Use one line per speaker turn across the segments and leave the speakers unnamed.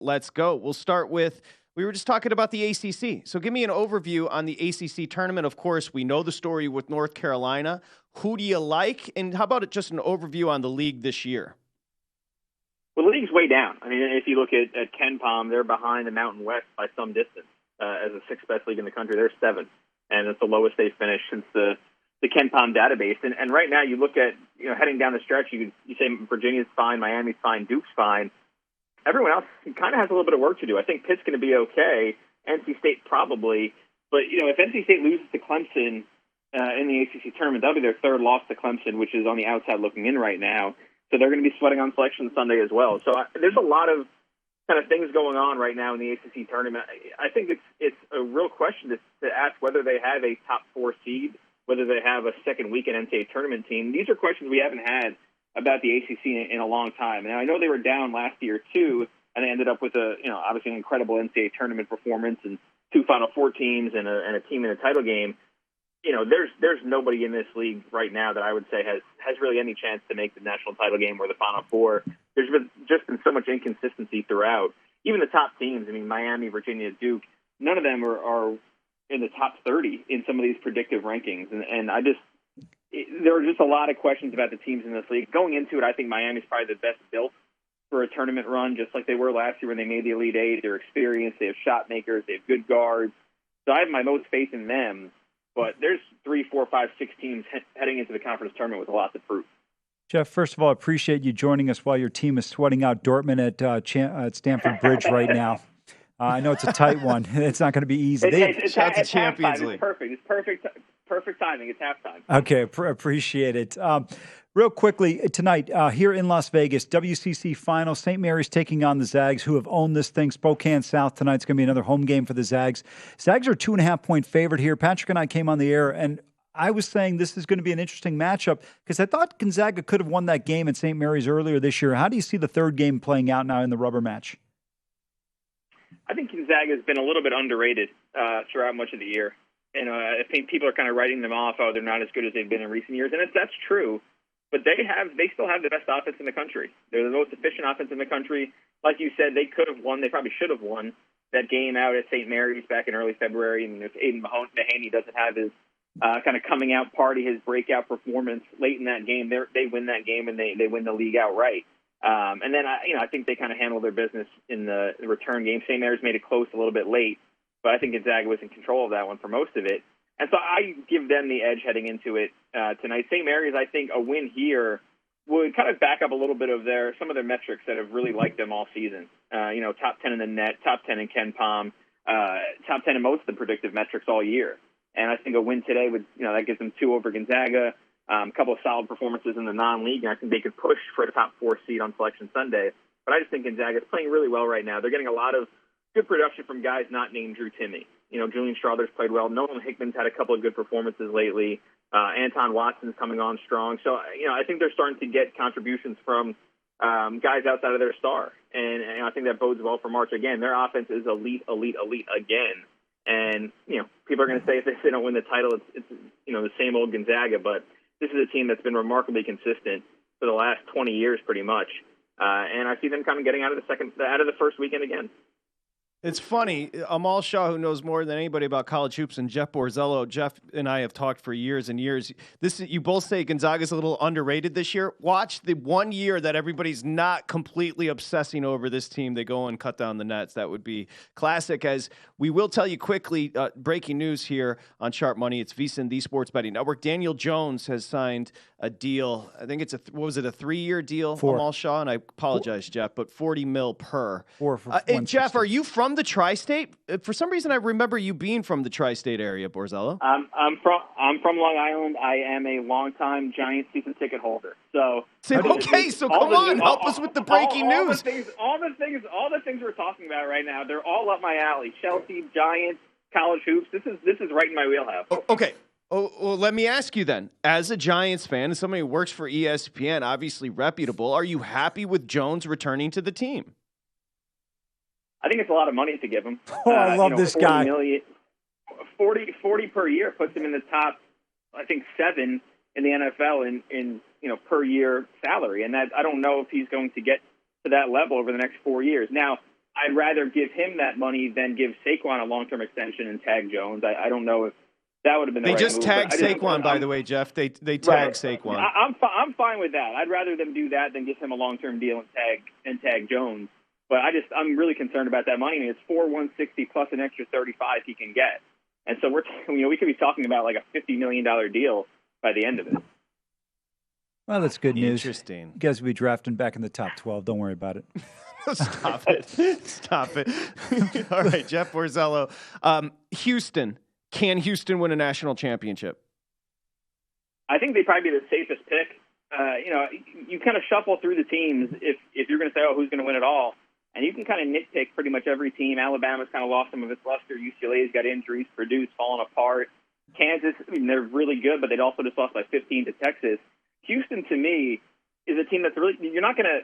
let's go. We'll start with, we were just talking about the ACC. So give me an overview on the ACC tournament. Of course, we know the story with North Carolina. Who do you like? And how about just an overview on the league this year?
Well, the league's way down. I mean, if you look at KenPom, they're behind the Mountain West by some distance. As the sixth best league in the country, they're seventh, and it's the lowest they've finished since the KenPom database. And right now, you look at heading down the stretch, you say Virginia's fine, Miami's fine, Duke's fine. Everyone else kind of has a little bit of work to do. I think Pitt's going to be okay. NC State probably, but if NC State loses to Clemson in the ACC tournament, that'll be their third loss to Clemson, which is on the outside looking in right now. So they're going to be sweating on Selection Sunday as well. So there's a lot of kind of things going on right now in the ACC tournament. I think it's a real question to ask whether they have a top 4 seed, whether they have a second weekend NCAA tournament team. These are questions we haven't had about the ACC in a long time. And I know they were down last year too, and they ended up with obviously an incredible NCAA tournament performance and 2 Final Four teams and a team in a title game. There's nobody in this league right now that I would say has really any chance to make the national title game or the Final Four. There's just been so much inconsistency throughout. Even the top teams, I mean, Miami, Virginia, Duke, none of them are in the top 30 in some of these predictive rankings. And there are just a lot of questions about the teams in this league. Going into it, I think Miami's probably the best built for a tournament run, just like they were last year when they made the Elite Eight. They're experienced. They have shot makers. They have good guards. So I have my most faith in them. But there's 3, 4, 5, 6 teams heading into the conference tournament with a lot to prove.
Jeff, first of all, I appreciate you joining us while your team is sweating out Dortmund at Stamford Bridge right now. I know it's a tight one. It's not going to be easy.
It's Champions League.
It's perfect timing. It's halftime.
Okay, appreciate it. Real quickly, tonight, here in Las Vegas, WCC Final, St. Mary's taking on the Zags, who have owned this thing. Spokane South tonight's going to be another home game for the Zags. Zags are 2.5-point favorite here. Patrick and I came on the air, and I was saying this is going to be an interesting matchup because I thought Gonzaga could have won that game at St. Mary's earlier this year. How do you see the third game playing out now in the rubber match?
I think Gonzaga has been a little bit underrated throughout much of the year. I think people are kind of writing them off. Oh, they're not as good as they've been in recent years, and that's true. But they still have the best offense in the country. They're the most efficient offense in the country. Like you said, they could have won. They probably should have won that game out at St. Mary's back in early February. And if Aiden Mahaney doesn't have his kind of coming out party, his breakout performance late in that game, they win that game and they win the league outright. And then I think they kind of handled their business in the return game. St. Mary's made it close a little bit late, but I think Gonzaga was in control of that one for most of it. And so I give them the edge heading into it tonight. St. Mary's, I think a win here would kind of back up a little bit of some of their metrics that have really liked them all season. Top 10 in the net, top 10 in KenPom, top 10 in most of the predictive metrics all year. And I think a win today would, that gives them 2 over Gonzaga, a couple of solid performances in the non-league, and I think they could push for the top 4 seed on Selection Sunday. But I just think Gonzaga is playing really well right now. They're getting a lot of good production from guys not named Drew Timme. Julian Strother's played well. Nolan Hickman's had a couple of good performances lately. Anton Watson's coming on strong. So, I think they're starting to get contributions from guys outside of their star. And I think that bodes well for March. Again, their offense is elite again. And, people are going to say if they don't win the title, it's the same old Gonzaga. But this is a team that's been remarkably consistent for the last 20 years pretty much. And I see them kind of getting out of the first weekend again.
It's funny, Amal Shah, who knows more than anybody about college hoops, and Jeff Borzello. Jeff and I have talked for years and years. You both say Gonzaga's a little underrated this year. Watch the 1 year that everybody's not completely obsessing over this team. They go and cut down the nets. That would be classic. As we will tell you quickly, breaking news here on Sharp Money. It's VSiN, the Sports Betting Network. Daniel Jones has signed a deal. I think it's a 3-year deal,
4.
Amal Shah? And I apologize, Jeff, but $40 million per.
4 for
Jeff, are you from the tri-state? For some reason, I remember you being from the tri-state area, Borzello.
I'm from Long Island. I am a longtime Giants season ticket holder. So
come on, help us with the breaking news.
All the things we're talking about right now, they're all up my alley. Chelsea, Giants, college hoops. This is right in my wheelhouse.
Okay. Oh, well, let me ask you then, as a Giants fan and somebody who works for ESPN, obviously reputable, are you happy with Jones returning to the team?
I think it's a lot of money to give him.
Oh, I love this guy.
40 per year puts him in the top, I think, 7 in the NFL in per year salary. And that I don't know if he's going to get to that level over the next 4 years. Now, I'd rather give him that money than give Saquon a long-term extension and tag Jones. I don't know if that would have been the
They
right
just
move.
tagged Saquon, by the way, Jeff. They tagged
Right.
Saquon.
I'm fine with that. I'd rather them do that than give him a long-term deal and tag Jones. But I'm really concerned about that money. I mean, it's $160 plus an extra $35 he can get, and so we could be talking about like a $50 million deal by the end of it.
Well, that's good news.
Interesting.
You guys will be drafting back in the top 12. Don't worry about it.
Stop it. Stop it. All right, Jeff Borzello. Houston. Can Houston win a national championship?
I think they'd probably be the safest pick. You kind of shuffle through the teams if you're going to say, oh, who's going to win it all? And you can kind of nitpick pretty much every team. Alabama's kind of lost some of its luster. UCLA's got injuries. Purdue's fallen apart. Kansas, I mean, they're really good, but they'd also just lost by 15 to Texas. Houston, to me, is a team that's really they're not gonna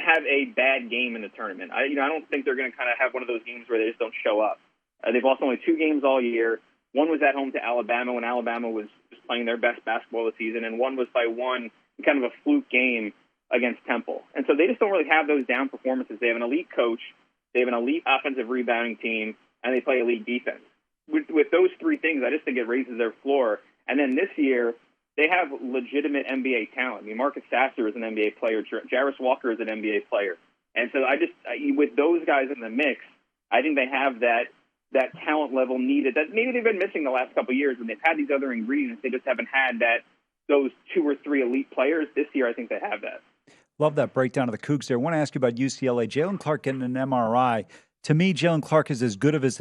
have a bad game in the tournament. I don't think they're gonna kind of have one of those games where they just don't show up. They've lost only 2 games all year. One was at home to Alabama when Alabama was playing their best basketball of the season, and one was by one in kind of a fluke game against Temple. And so they just don't really have those down performances. They have an elite coach, they have an elite offensive rebounding team, and they play elite defense. With those 3 things, I just think it raises their floor. And then this year, they have legitimate NBA talent. I mean, Marcus Sasser is an NBA player. Jarris Walker is an NBA player. And so with those guys in the mix, I think they have that talent level needed that maybe they've been missing the last couple of years when they've had these other ingredients. They just haven't had those 2 or 3 elite players. This year, I think they have that.
Love that breakdown of the Cougs there. I want to ask you about UCLA. Jaylen Clark getting an MRI. To me, Jaylen Clark is as good of as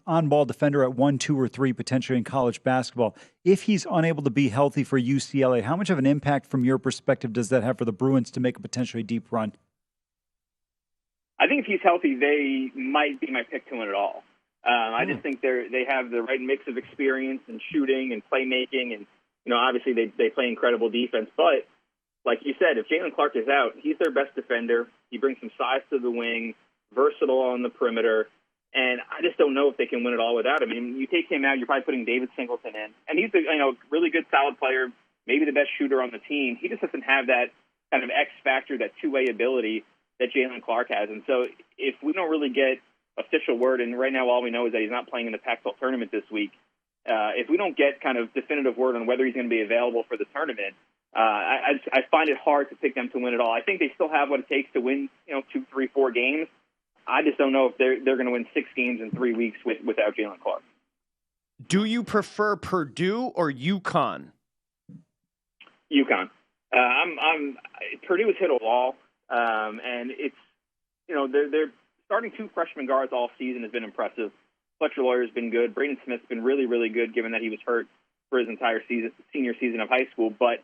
on-ball defender at 1, 2, or 3 potentially in college basketball. If he's unable to be healthy for UCLA, how much of an impact from your perspective does that have for the Bruins to make a potentially deep run?
I think if he's healthy, they might be my pick to win it all. I just think they have the right mix of experience and shooting and playmaking, and obviously they play incredible defense. But like you said, if Jaylen Clark is out, he's their best defender. He brings some size to the wing, versatile on the perimeter, and I just don't know if they can win it all without him. I mean, you take him out, you're probably putting David Singleton in, and he's a really good, solid player, maybe the best shooter on the team. He just doesn't have that kind of X factor, that two-way ability that Jaylen Clark has. And so if we don't really get official word, and right now all we know is that he's not playing in the Pac-12 tournament this week, if we don't get kind of definitive word on whether he's going to be available for the tournament, I find it hard to pick them to win it all. I think they still have what it takes to win 2, 3, 4 games. I just don't know if they're going to win 6 games in 3 weeks without Jaylen Clark.
Do you prefer Purdue or UConn?
UConn. Purdue has hit a wall, and it's they're starting 2 freshman guards all season has been impressive. Fletcher Lawyer's been good. Braden Smith's been really, really good, given that he was hurt for his entire senior season of high school. But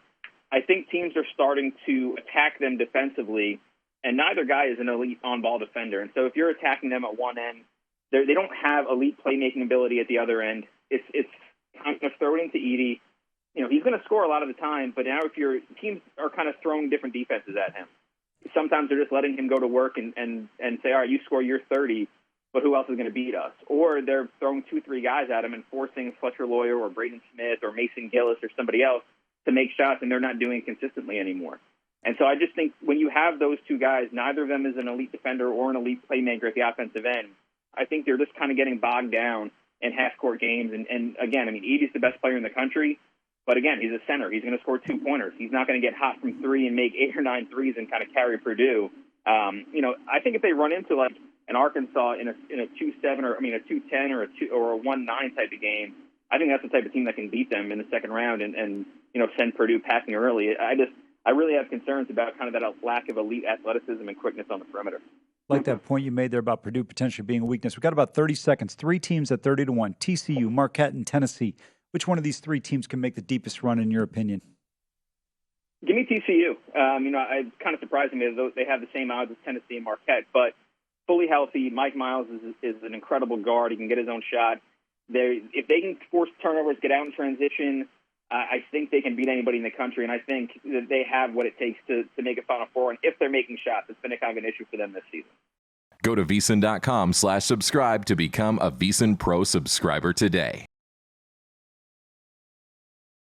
I think teams are starting to attack them defensively, and neither guy is an elite on-ball defender. And so if you're attacking them at one end, they don't have elite playmaking ability at the other end. It's I'm going to throw it into Edey. He's going to score a lot of the time, but now if your teams are kind of throwing different defenses at him, sometimes they're just letting him go to work and say, all right, you score your 30, but who else is going to beat us? Or they're throwing 2, 3 guys at him and forcing Fletcher Lawyer or Braden Smith or Mason Gillis or somebody else to make shots, and they're not doing it consistently anymore. And so I just think when you have those 2 guys, neither of them is an elite defender or an elite playmaker at the offensive end. I think they're just kind of getting bogged down in half-court games. And again, I mean, Edey's the best player in the country, but again, he's a center. He's going to score 2 pointers. He's not going to get hot from 3 and make 8 or 9 threes and kind of carry Purdue. I think if they run into like an Arkansas in a 2-7 or a 2-10 or a 1-9 type of game, I think that's the type of team that can beat them in the second round and send Purdue packing early. I really have concerns about kind of that lack of elite athleticism and quickness on the perimeter.
Like that point you made there about Purdue potentially being a weakness. We've got about 30 seconds. 3 teams at 30-1, TCU, Marquette, and Tennessee. Which one of these 3 teams can make the deepest run in your opinion?
Give me TCU. It's kind of surprising me that they have the same odds as Tennessee and Marquette, but fully healthy. Mike Miles is an incredible guard. He can get his own shot. If they can force turnovers, get out in transition, I think they can beat anybody in the country, and I think that they have what it takes to make a Final Four. And if they're making shots, it's been a kind of an issue for them this season.
Go to VSiN.com/subscribe to become a VSiN Pro subscriber today.